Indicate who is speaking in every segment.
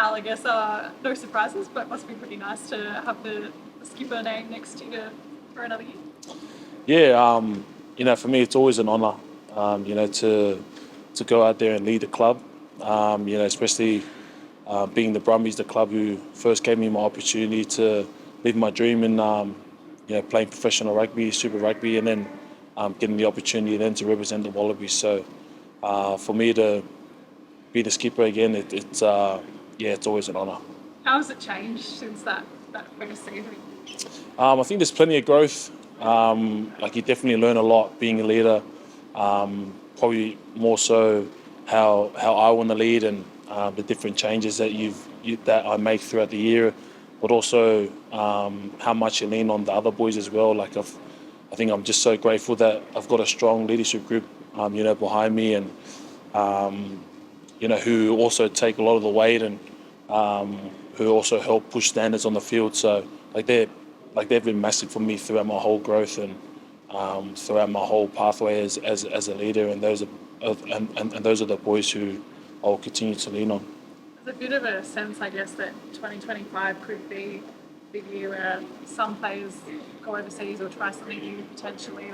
Speaker 1: Al, I guess no surprises, but it must be pretty nice to have the skipper name next to you for another year.
Speaker 2: Yeah, for me it's always an honour, to go out there and lead the club. Especially being the Brumbies, the club who first gave me my opportunity to live my dream in, playing professional rugby, Super Rugby, and then getting the opportunity then to represent the Wallabies. So for me to be the skipper again, it's always an honour.
Speaker 1: How has it changed since that first season?
Speaker 2: I think there's plenty of growth. You definitely learn a lot being a leader. Probably more so how I want to lead and the different changes that that I make throughout the year, but also how much you lean on the other boys as well. I think I'm just so grateful that I've got a strong leadership group, behind me, and who also take a lot of the weight and who also help push standards on the field. So they've been massive for me throughout my whole growth and throughout my whole pathway as a leader. And those are the boys who I'll continue to lean on.
Speaker 1: There's a bit of a sense, I guess, that 2025 could be the year where some players go overseas or try something new potentially.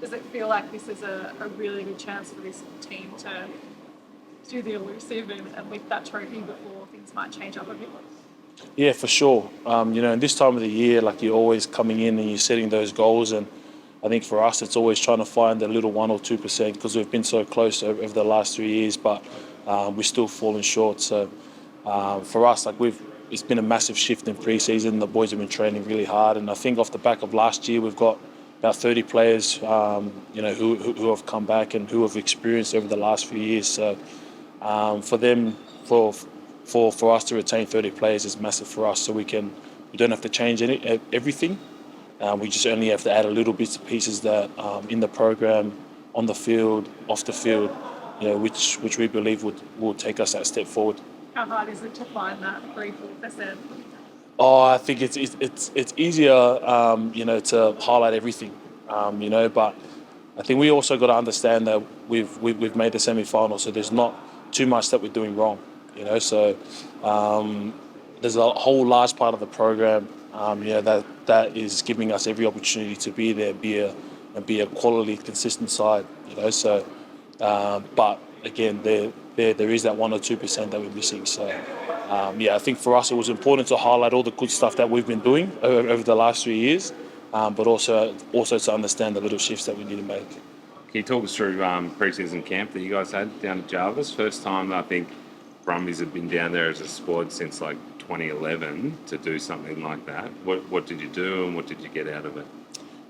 Speaker 1: Does it feel like this is a really good chance for this team to do the elusive and lift that trophy before things might change up a bit?
Speaker 2: Yeah, for sure. And this time of the year, you're always coming in and you're setting those goals. And I think for us, it's always trying to find the little 1 or 2% because we've been so close over the last 3 years, but we're still falling short. So for us, it's been a massive shift in pre-season. The boys have been training really hard, and I think off the back of last year, we've got about 30 players, who have come back and who have experienced over the last few years. So for us to retain 30 players is massive for us. So we don't have to change everything. We just only have to add a little bits and pieces that in the program, on the field, off the field, which we believe will take us that step forward.
Speaker 1: How hard is it to find that 3-4%?
Speaker 2: Oh, I think it's easier, to highlight everything, But I think we also got to understand that we've made the semi-final, so there's not too much that we're doing wrong, So there's a whole large part of the program, that is giving us every opportunity to be there, be a quality, consistent side, So, but again, there is that 1 or 2% that we're missing. So, I think for us it was important to highlight all the good stuff that we've been doing over the last 3 years, but also to understand the little shifts that we need to make.
Speaker 3: Can you talk us through pre-season camp that you guys had down at Jarvis? First time I think Brumbies have been down there as a squad since 2011 to do something like that. What did you do and what did you get out of it?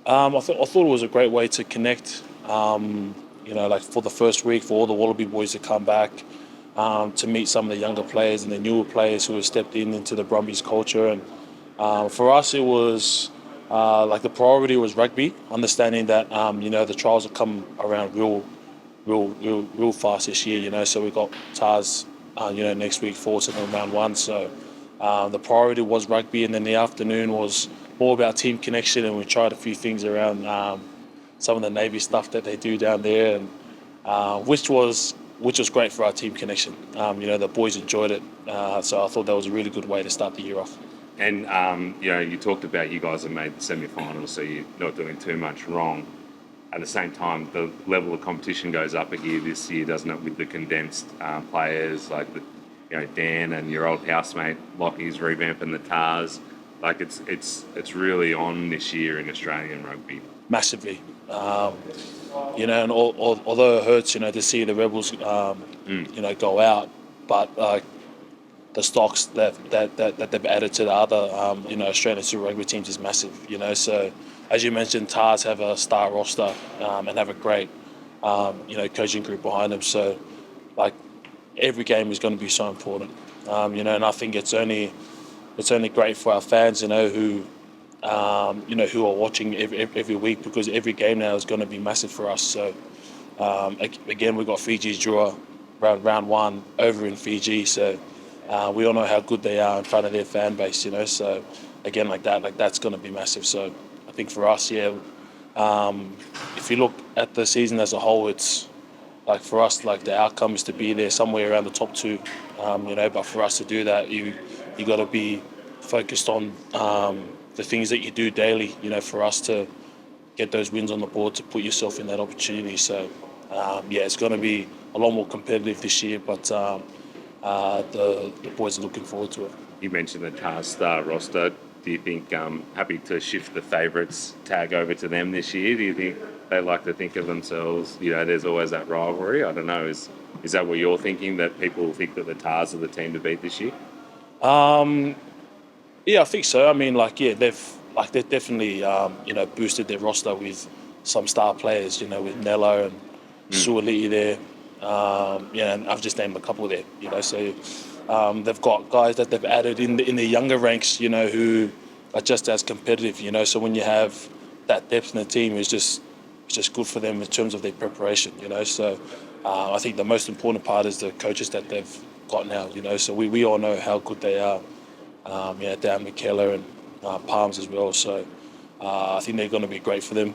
Speaker 2: I thought it was a great way to connect. For the first week, for all the Wallaby boys to come back, to meet some of the younger players and the newer players who have stepped into the Brumbies culture. And for us, it was the priority was rugby, understanding that the trials have come around real fast this year. So we got TARS, next week, forward in round 1. So the priority was rugby, and then the afternoon was more about team connection, and we tried a few things around some of the Navy stuff that they do down there, and which was great for our team connection. The boys enjoyed it, so I thought that was a really good way to start the year off.
Speaker 3: And you talked about you guys have made the semi-finals, so you're not doing too much wrong. At the same time, the level of competition goes up a gear this year, doesn't it? With the condensed players Dan and your old housemate Lockie's revamping the TARS. It's really on this year in Australian rugby.
Speaker 2: Massively. And although it hurts, to see the Rebels, go out, but the stocks that they've added to the other, Australian Super Rugby teams is massive, So as you mentioned, TARS have a star roster and have a great, coaching group behind them. So, every game is going to be so important, and I think it's only great for our fans, who are watching every week, because every game now is going to be massive for us. So again, we've got Fiji's draw round 1 over in Fiji, so we all know how good they are in front of their fan base, So again, that's going to be massive. So I think for us, if you look at the season as a whole, it's like for us, like the outcome is to be there somewhere around the top two, but for us to do that, you got to be focused on the things that you do daily, for us to get those wins on the board to put yourself in that opportunity. So, it's going to be a lot more competitive this year, but the boys are looking forward to it.
Speaker 3: You mentioned the TARS Star roster. Do you think happy to shift the favourites tag over to them this year? Do you think they like to think of themselves, there's always that rivalry? I don't know. Is that what you're thinking, that people think that the TARS are the team to beat this year?
Speaker 2: Yeah, I think so. I mean, they've definitely boosted their roster with some star players, with Nello and Suoliti there. And I've just named a couple there, so they've got guys that they've added in the younger ranks, who are just as competitive, so when you have that depth in the team, it's just good for them in terms of their preparation, so I think the most important part is the coaches that they've got now, so we all know how good they are, Dan McKellar and Palms as well, so I think they're going to be great for them.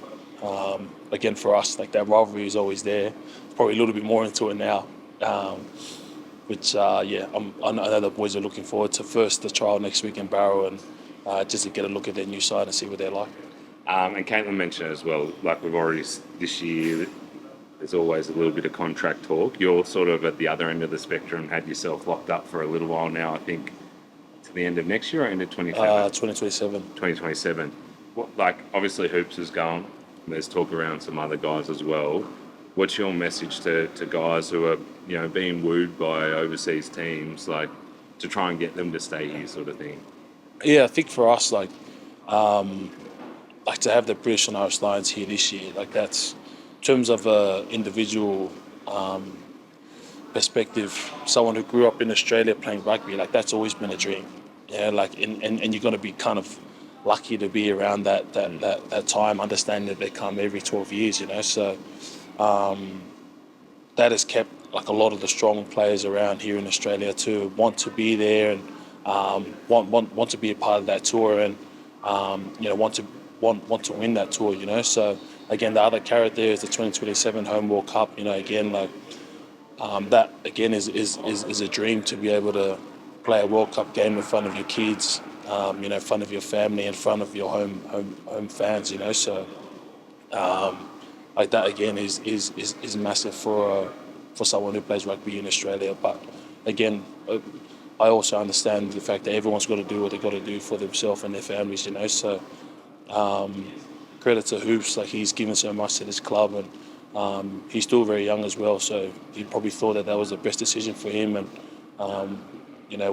Speaker 2: Again, for us, like that rivalry is always there. Probably a little bit more into it now, which I know the boys are looking forward to first the trial next week in Barrow and just to get a look at their new side and see what they're like.
Speaker 3: And Caitlin mentioned as well, like we've already this year, there's always a little bit of contract talk. You're sort of at the other end of the spectrum, had yourself locked up for a little while now, I think, to the end of next year or end of
Speaker 2: 2027.
Speaker 3: 2027. Obviously Hoops is gone. There's talk around some other guys as well. What's your message to guys who are, being wooed by overseas teams, to try and get them to stay here, sort of thing?
Speaker 2: Yeah, I think for us, to have the British and Irish Lions here this year, that's in terms of individual perspective. Someone who grew up in Australia playing rugby, that's always been a dream. Yeah, and you're going to be kind of lucky to be around that time, understanding that they come every 12 years, so that has kept a lot of the strong players around here in Australia to want to be there and want to be a part of that tour and want to win that tour, so again the other carrot there is the 2027 Home World Cup, again that again is a dream, to be able to play a World Cup game in front of your kids, in front of your family, in front of your home fans, so that again is massive for someone who plays rugby in Australia. But again, I also understand the fact that everyone's got to do what they've got to do for themselves and their families, so credit to Hoops, he's given so much to this club, and he's still very young as well, so he probably thought that was the best decision for him, and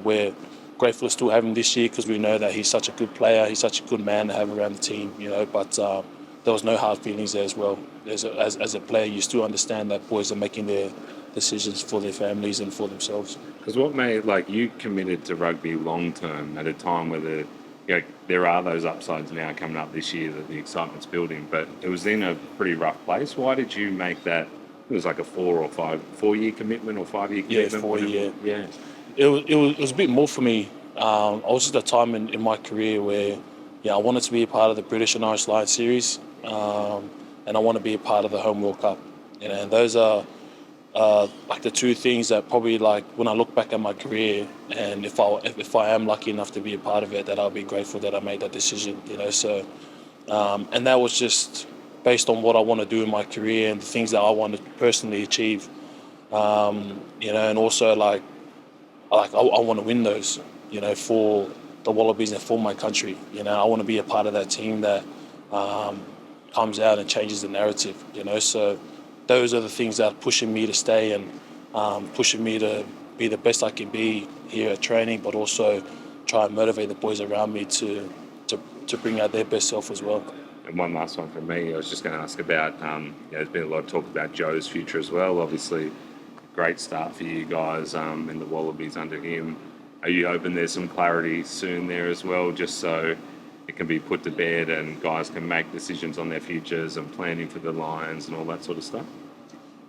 Speaker 2: we're grateful to still have him this year because we know that he's such a good player, he's such a good man to have around the team, but there was no hard feelings there as well. As a player, you still understand that boys are making their decisions for their families and for themselves.
Speaker 3: Because what made, you committed to rugby long term at a time where there are those upsides now coming up this year that the excitement's building, but it was in a pretty rough place. Why did you make that? It was like a 4 year commitment or 5 year commitment?
Speaker 2: Yeah, 4 year.
Speaker 3: Yeah.
Speaker 2: It was a bit more for me. I was at a time in my career where, I wanted to be a part of the British and Irish Lions series, and I want to be a part of the Home World Cup. And those are the two things that probably when I look back at my career, and if I am lucky enough to be a part of it, that I'll be grateful that I made that decision. So, and that was just based on what I want to do in my career and the things that I want to personally achieve. And also I want to win those, for the Wallabies and for my country. I want to be a part of that team that comes out and changes the narrative. So those are the things that are pushing me to stay and pushing me to be the best I can be here at training, but also try and motivate the boys around me to bring out their best self as well.
Speaker 3: And one last one from me. I was just going to ask about, there's been a lot of talk about Joe's future as well. Obviously, great start for you guys in the Wallabies under him. Are you hoping there's some clarity soon there as well, just so it can be put to bed and guys can make decisions on their futures and planning for the Lions and all that sort of stuff?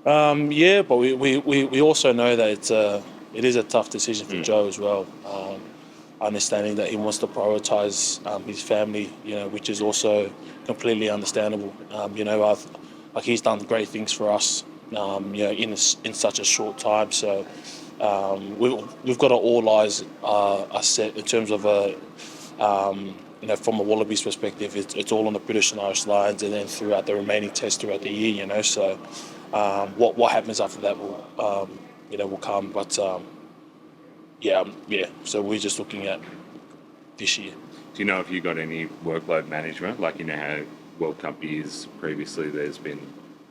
Speaker 2: Yeah, but we also know that it is a tough decision for Joe as well. Understanding that he wants to prioritise his family, which is also completely understandable. He's done great things for us, in such a short time. So we've got all eyes are set in terms of from a Wallabies perspective. It's all on the British and Irish Lions, and then throughout the remaining tests throughout the year. So what happens after that will come. But So we're just looking at this year.
Speaker 3: Do you know if you got any workload management, like how World Cup years previously there's been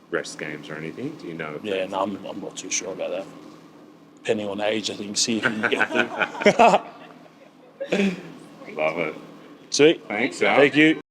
Speaker 3: rest games or anything? Do you know? If
Speaker 2: No, I'm not too sure about that. Depending on age, I think, see if you can get through.
Speaker 3: Love it.
Speaker 2: Sweet.
Speaker 3: Thanks, Al.
Speaker 2: Thank you.